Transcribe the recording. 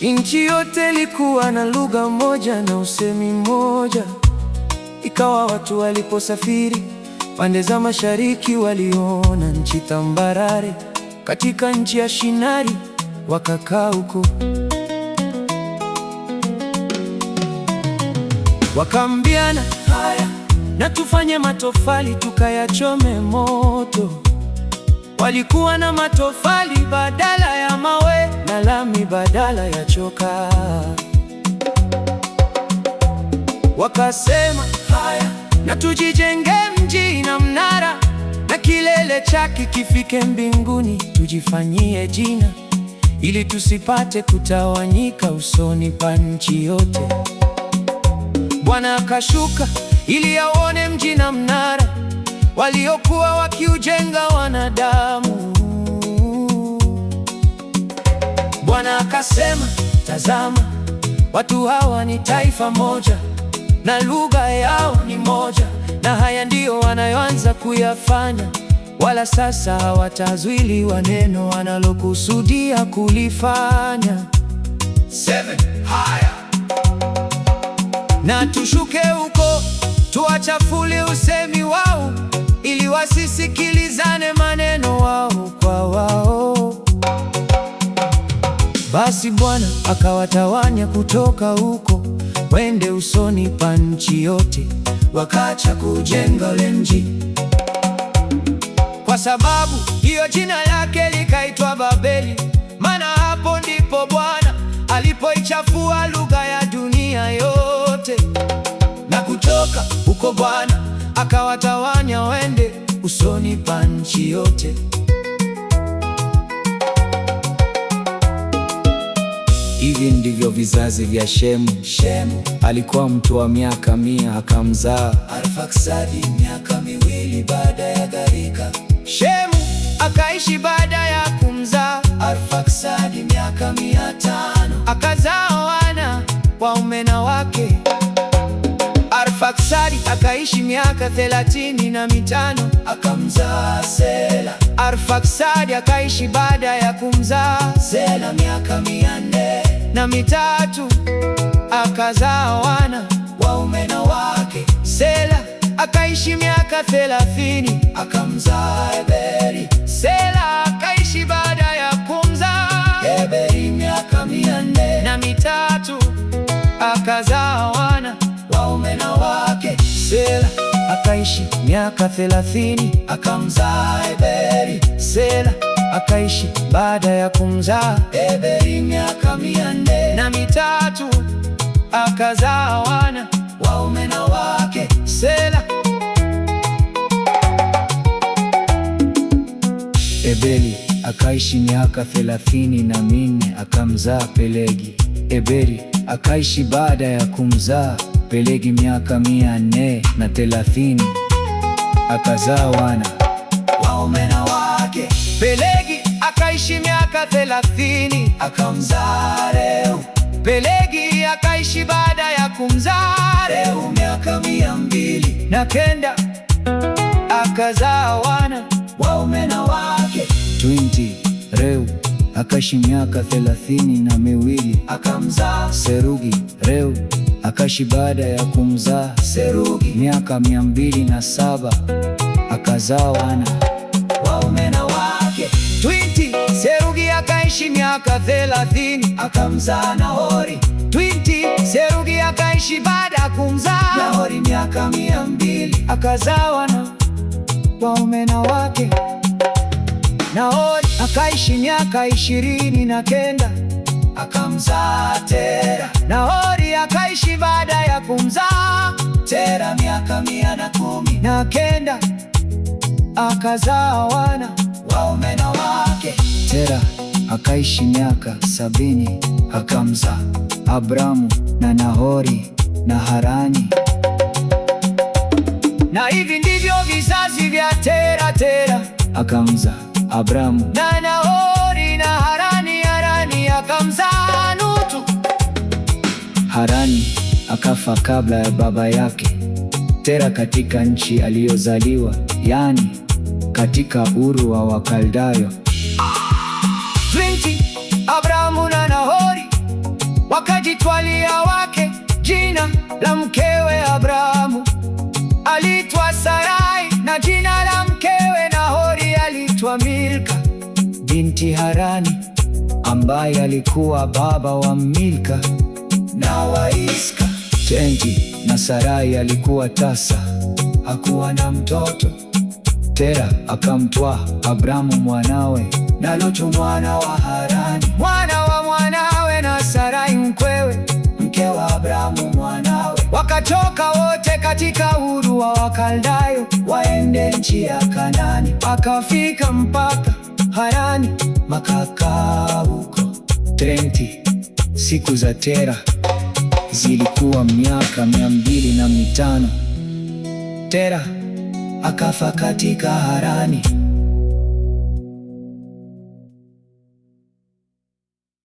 Nchi yote ilikuwa na lugha moja na usemi mmoja. Ikawa watu waliposafiri pande za mashariki, waliona nchi tambarare katika nchi ya Shinari, wakakaa huko. Wakaambiana, haya na tufanye matofali tukayachome moto. Walikuwa na matofali badala ya mawe na lami badala ya chokaa. Wakasema, haya na tujijenge mji na mnara, na kilele chake kifike mbinguni, tujifanyie jina ili tusipate kutawanyika usoni pa nchi yote. Bwana akashuka ili aone mji na mnara waliokuwa wakiujenga wanadamu. Bwana akasema, tazama, watu hawa ni taifa moja na lugha yao ni moja, na haya ndiyo wanayoanza kuyafanya, wala sasa hawatazuiliwa neno wanalokusudia kulifanya. 7 haya Na tushuke huko tuwachafule usemi wao, ili wasisikilizane maneno wao kwa wao. Basi Bwana akawatawanya kutoka huko wende usoni pa nchi yote, wakaacha kujenga ule mji. Kwa sababu hiyo jina lake likaitwa Babeli, maana hapo ndipo Bwana alipoichafua lugha ya dunia yote. Na kutoka huko Bwana akawatawanya wende usoni pa nchi yote. Hivi ndivyo vizazi vya Shemu. Shemu Alikuwa mtu wa miaka 100 akamzaa Arfaksadi miaka 2 baada ya gharika. Shemu akaishi baada ya kumzaa Arfaksadi miaka 500, akazaa wana waume na wake. Arfaksadi akaishi miaka 35 akamzaa Sela. Arfaksadi akaishi baada ya kumzaa Sela miaka 403 akazaa wana waume na wake. Sela akaishi miaka 30 akamzaa Eberi. Sela akaishi baada ya kumzaa Eberi miaka 403 akazaa wana waume na wake. Sela akaishi miaka 30 akamzaa Eberi. Sela akaishi baada ya kumzaa Eberi miaka 403 akazaa wana waume na wake. Sela. Eberi akaishi miaka 34 akamzaa Pelegi. Eberi akaishi baada ya kumzaa Pelegi miaka 430 akazaa wana waume na wake. Pelegi akaishi miaka 30 akamzaa Reu. Pelegi akaishi baada ya kumzaa Reu miaka 209 akazaa wana waume na wake. 20 Reu akaishi miaka 32 akamzaa Serugi. Reu akaishi baada ya kumzaa Serugi miaka 207 akazaa wana waume na wake. 20 Serugi akaishi miaka 30 akamzaa Nahori. 20 Serugi akaishi baada ya kumzaa Nahori miaka 200 akazaa wana waume na wake. Nahori akaishi miaka 29 akamzaa Tera. Nahori akaishi baada ya kumzaa Tera miaka 119 akazaa wana waume na wake. Tera akaishi miaka 70 akamzaa Abramu na Nahori na Harani. Na hivi ndivyo vizazi vya Tera. Tera akamzaa Abramu na Nahori na Harani. Harani akamzaa Nutu. Harani akafa kabla ya baba yake Tera katika nchi aliyozaliwa, yani katika Uru wa Wakaldayo. 20 Abramu na Nahori akamtwalia wake jina la mkewe Abrahamu aliitwa Sarai, na jina la mkewe Nahori aliitwa Milka binti Harani, ambaye alikuwa baba wa Milka na wa Iska. Na Sarai alikuwa tasa, hakuwa na mtoto. Tera akamtwaa Abrahamu mwanawe na Lutu mwana wa Harani, mwana wa mwanawe, na Sarai mkwewe, mke wa Abrahamu mwanawe. Wakatoka wote katika Uru wa Wakaldayo waende nchi ya Kanaani. Akafika mpaka Harani, makakaa huko. Siku za Tera zilikuwa miaka 205. Tera akafa katika Harani.